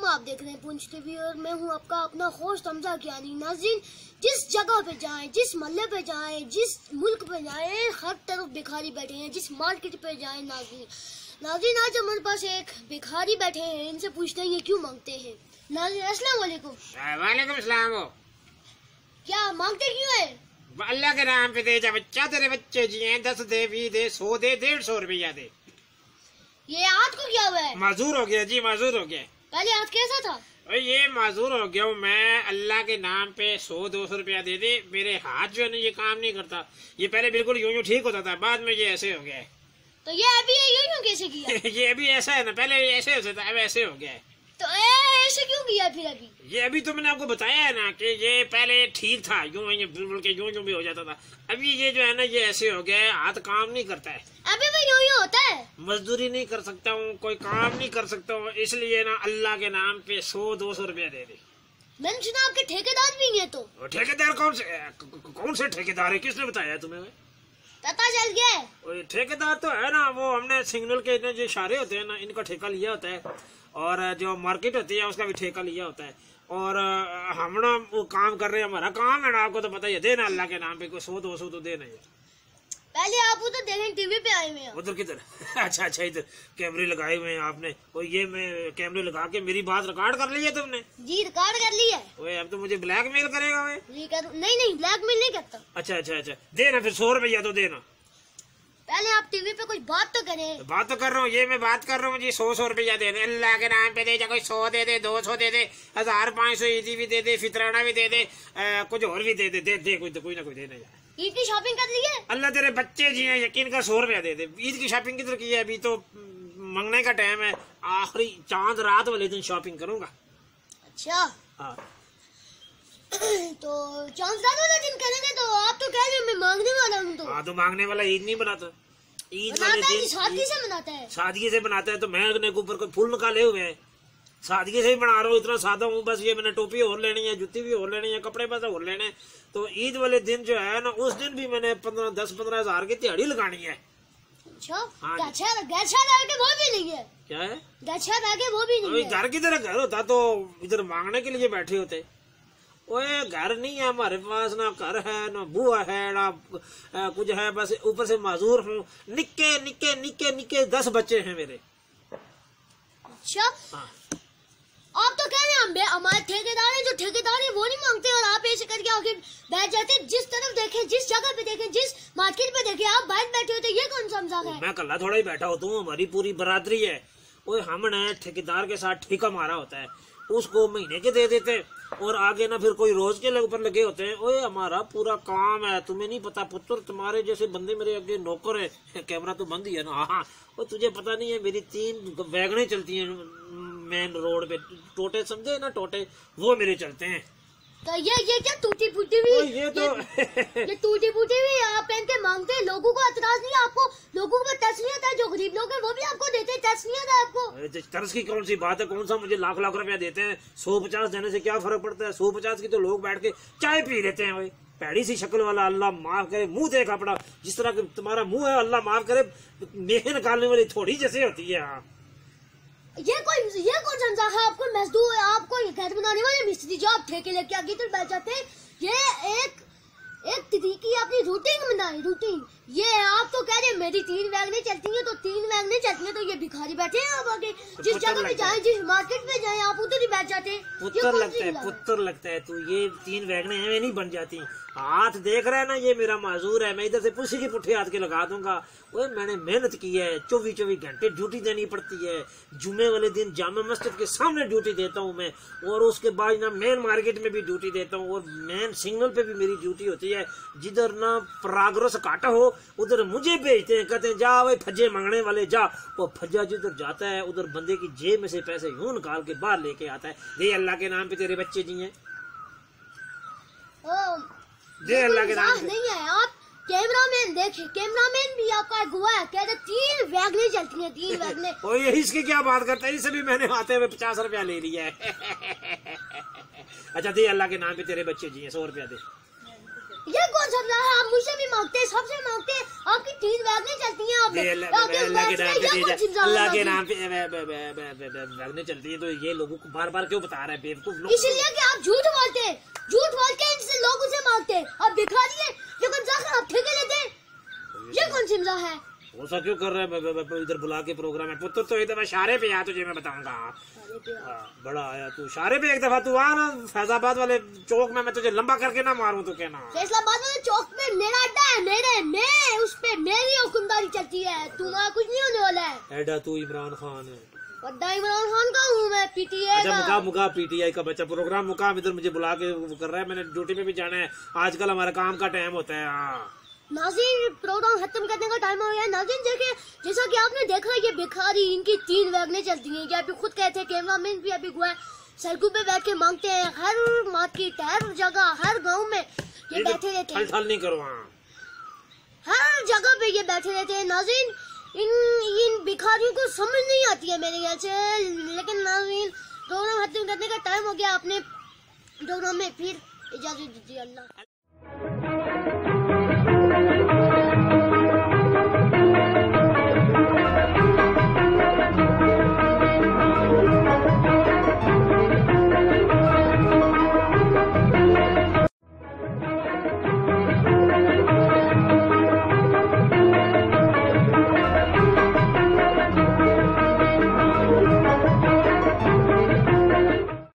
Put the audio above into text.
आप देख रहे हैं पूंछ टीवी और मैं हूं आपका अपना होस्ट हमजा कियानी। नाज़रीन, जिस जगह पे जाएं, जिस मोहल्ले पे जाएं, जिस मुल्क पे जाएं, हर तरफ भिखारी बैठे हैं। जिस मार्केट पे जाएं नाज़रीन आज हमारे पास एक भिखारी बैठे हैं, इनसे पूछते हैं ये क्यों मांगते हैं। नाज़रीन अस्सलाम वालेकुम। वालेकुम सलाम। क्या मांगते क्यों है? अल्लाह के नाम पे दे जा बच्चा, तेरे बच्चे जिए 10 दे 20 दे 100 दे 150 रुपया दे। ये हाथ को क्या हुआ है? माजूर हो गया जी, माजूर हो गया। पहले हाथ कैसा था? ये माजूर हो गया हूँ मैं। अल्लाह के नाम पे 100-200 रुपया दे दे। मेरे हाथ जो है ना ये काम नहीं करता। ये पहले बिल्कुल यूं ठीक होता था, बाद में ये ऐसे हो गया है। तो ये अभी यूं कैसे किया? ये अभी ऐसा है ना, पहले ये ऐसे होता था, अब ऐसे हो गया है। तो ऐसे क्यों किया फिर अभी? ये अभी तो मैंने आपको बताया है ना कि ये पहले ठीक था, यूं ये बिल्कुल के यूं भी हो जाता था। अभी ये जो है ना ये ऐसे हो गया है, हाथ काम नहीं करता है। अभी भी यूं होता है? मजदूरी नहीं कर सकता हूँ, कोई काम नहीं कर सकता हूँ, इसलिए ना अल्लाह के नाम पे 100-200 रुपया दे दे। मैंने सुना आपके ठेकेदार भी हैं। तो ठेकेदार कौन से ठेकेदार है? किसने बताया तुम्हें? पता चल गया है। ठेकेदार तो है ना, वो हमने सिग्नल के जो इशारे होते हैं ना इनका ठेका लिया होता है, और जो मार्केट होती है उसका भी ठेका लिया होता है। और हम ना वो काम कर रहे हैं, हमारा काम है ना, आपको तो पता ही है। देना अल्लाह के नाम पे कोई 100-200 तो देना यार। पहले आप उधर देखें, टीवी पे आए हुए हैं। उधर किधर? अच्छा इधर कैमरे लगाए हुए हैं आपने। और ये मैं कैमरे लगा के मेरी बात रिकॉर्ड कर ली है तुमने? जी रिकॉर्ड कर ली है। ओए अब तो मुझे ब्लैकमेल करेगा वे? नहीं ब्लैकमेल नहीं करता। अच्छा देना फिर 100 रुपया तो देना। पहले आप टीवी पे कुछ बात तो करें। बात तो कर रहा हूँ, ये मैं बात कर रहा हूँ जी। 100 रुपया दे दे अल्लाह के नाम पे दे जा। कोई 100 दे दे, 200 दे दे, 1500 ईदी भी दे दे, फितराना भी दे दे, कुछ और भी दे दे कोई ना कोई देना यार। ईद की शॉपिंग कर ली है? अल्लाह तेरे बच्चे जी हैं, यकीन कर 100 रुपया दे दे। ईद की शॉपिंग किधर की है? अभी तो मंगने का टाइम है, आखिरी चांद रात वाले दिन शॉपिंग करूंगा। अच्छा हाँ तो चांद रात वाले दिन करेंगे। तो आप तो कह रहे हैं मैं मांगने वाला हूँ। तो हाँ, तो मांगने वाला ईद नहीं बनाता। ईद वाले दिन सादगी से मनाता है। सादगी से बनाता है। तो मैं अपने ऊपर कोई फूल निकाले हुए हैं, सादगी से ही बना रहा हूँ। इतना सादा हूँ, बस ये मैंने टोपी और लेनी है, जूती भी और लेनी है, कपड़े बस और लेने हैं। तो ईद वाले दिन जो है ना, उस दिन भी मैंने 10-15 हजार की दिहाड़ी लगानी है। अच्छा हाँ, आगे वो भी नहीं है। क्या है? आगे वो भी नहीं है। घर की तरह घर होता तो इधर मांगने के लिए बैठे होते। ओए घर नहीं है हमारे पास, ना घर है, ना बुआ है, ना कुछ है, बस ऊपर से माजूर हूँ। निक्के 10 बच्चे हैं मेरे। अच्छा हाँ। आप तो कह रहे हैं हमारे ठेकेदार है, जो ठेकेदार है वो नहीं मांगते, और आप ऐसे करके आगे बैठ जाते। जिस तरफ देखें, जिस जगह पे देखें, जिस मार्केट पे देखें, आप बाहर बैठे हो। तो ये कौन सा मजाक है? मैं कल्ला थोड़ा ही बैठा होता हूँ, हमारी पूरी बरादरी है। ओए हमने ठेकेदार के साथ ठेका मारा होता है, उसको महीने के दे देते, और आगे ना फिर कोई रोज के ऊपर लगे होते हैं। ओए हमारा पूरा काम है, तुम्हें नहीं पता पुत्र, तुम्हारे जैसे बंदे मेरे आगे नौकर है। कैमरा तो बंद ही है ना। हाँ, वो तुझे पता नहीं है, मेरी 3 वैगनें चलती हैं मेन रोड पे। टोटे समझे ना, टोटे वो मेरे चलते हैं। तो ये क्या टूटी फूटी हुई? ये टूटी फूटी हुई आप पहन के मांगते हैं। लोगों को एतराज नहीं है आपको? लोगों को तरस नहीं आता है? जो गरीब लोग हैं वो भी आपको देते हैं, तरस नहीं आता आपको? तरस की कौन सी बात है? कौन सा मुझे लाख रुपया देते हैं? 150 देने से क्या फर्क पड़ता है? 150 की तो लोग बैठ के चाय पी लेते हैं। भाई पैड़ी सी शक्ल वाला, अल्लाह माफ करे, मुंह देखा पड़ा जिस तरह के तुम्हारा मुंह है, अल्लाह माफ करे, मेह निकालने वाली थोड़ी जैसे होती है। हाँ, ये कौन समझा है? आपको मजदूर, आपको घर बनाने वाले मिस्त्री जो आप ठेके लेके आगे तो बैठ जाते हैं। ये एक तरीके अपनी रूटीन बनाई, रूटीन। ये आप तो कह रहे हैं मेरी 3 वैगनें चलती हैं, तो 3 वैगनें चलती हैं, तो ये भिखारी बैठे हैं आप आगे। जिस जगह पे जाए, जिस मार्केट में जाए, आप उधर ही बैठ जाते हैं। पुत्र लगता है तू। ये 3 वैगनें हैं नहीं बन जाती। हाथ देख रहा है ना, ये मेरा माजूर है, मैं इधर से पुलिस की पुट्ठे हाथ के लगा दूंगा। ओए मैंने मेहनत की है, 24 घंटे ड्यूटी देनी पड़ती है। जुम्मे वाले दिन जामा मस्जिद के सामने ड्यूटी देता हूँ मैं, और उसके बाद ना मेन मार्केट में भी ड्यूटी देता हूँ, और मेन सिग्नल पे भी मेरी ड्यूटी होती है। जिधर ना प्रोग्रेस काटा हो उधर मुझे भेजते हैं, कहते हैं जा भाई फज्जे मांगने वाले जा। वो फज्जा जिधर जाता है उधर बंदे की जेब में से पैसे यूं निकाल के बाहर लेके आता है। दे अल्लाह के नाम पे, तेरे बच्चे जी हैं, दे अल्लाह के नाम पे। नहीं है आप कैमरामैन देखे, कैमरामैन भी आपका गुआ है, कहते 3 वैगनें चलती हैं, 3 वैगनें। और ये इसकी क्या बात करता है? इससे भी मैंने आते हुए 50 रुपया ले लिया है। अच्छा दे अल्लाह के नाम पे, तेरे बच्चे जी हैं, 100 रुपया दे। ये कौन समझा है? आप मुझसे भी मांगते हैं, सबसे मांगते हैं। आपकी 3 वैगनें चलती हैं। अल्लाह के नाम पे वैगनें चलती है, तो ये लोगों को बार बार क्यों बता रहा है बेवकूफ लोग? इसलिए कि आप झूठ बोलते हैं, झूठ बोल के इनसे लोग उसे मांगते हैं। आप भिखारी है, लेकिन जाकर आप ठेके लेते हैं। ये कौन समझा है? ऐसा क्यों कर रहा है? इधर बुला के प्रोग्राम है पुत्र, तो एक दफा इशारे पे आ, तुझे मैं बताऊंगा। बड़ा आया तू इशारे पे, एक दफा तू आ ना फैजाबाद वाले चौक में, मैं तुझे लंबा करके ना मारूं तो कहना। फैसलाबाद वाले चौक में मेरा अड्डा है, मैं उस पे मेरी हुक्मदारी चलती है। तुम्हारा कुछ नहीं होने वाला है। एडा तू इमरान खान है? अड्डा इमरान खान का हूँ मैं, पीटीआई का। अच्छा मुका पीटीआई का बच्चा, प्रोग्राम मुकाम इधर मुझे बुला के वो कर रहा है। मैंने ड्यूटी पे भी जाना है, आजकल हमारा काम का टाइम होता है। हाँ नाज़रीन, प्रोग्राम खत्म करने का टाइम हो गया। नाज़रीन देखिए, जैसा कि आपने देखा ये भिखारी, इनकी 3 वैगनें चलती हैं। ये अभी खुद कहते हैं, कैमरामैन भी अभी हुआ है, सड़कों पे बैठ के मांगते हैं। हर मार्केट, हर जगह, हर गांव में ये बैठे रहते हैं। ठल नहीं करो, हर जगह पे ये बैठे रहते हैं। नाज़रीन, इन भिखारियों को समझ नहीं आती है मेरे ख्याल से। लेकिन नाज़रीन, प्रोग्राम खत्म करने का टाइम हो गया। आपने प्रोग्राम में फिर इजाजत दीजिए। अल्लाह।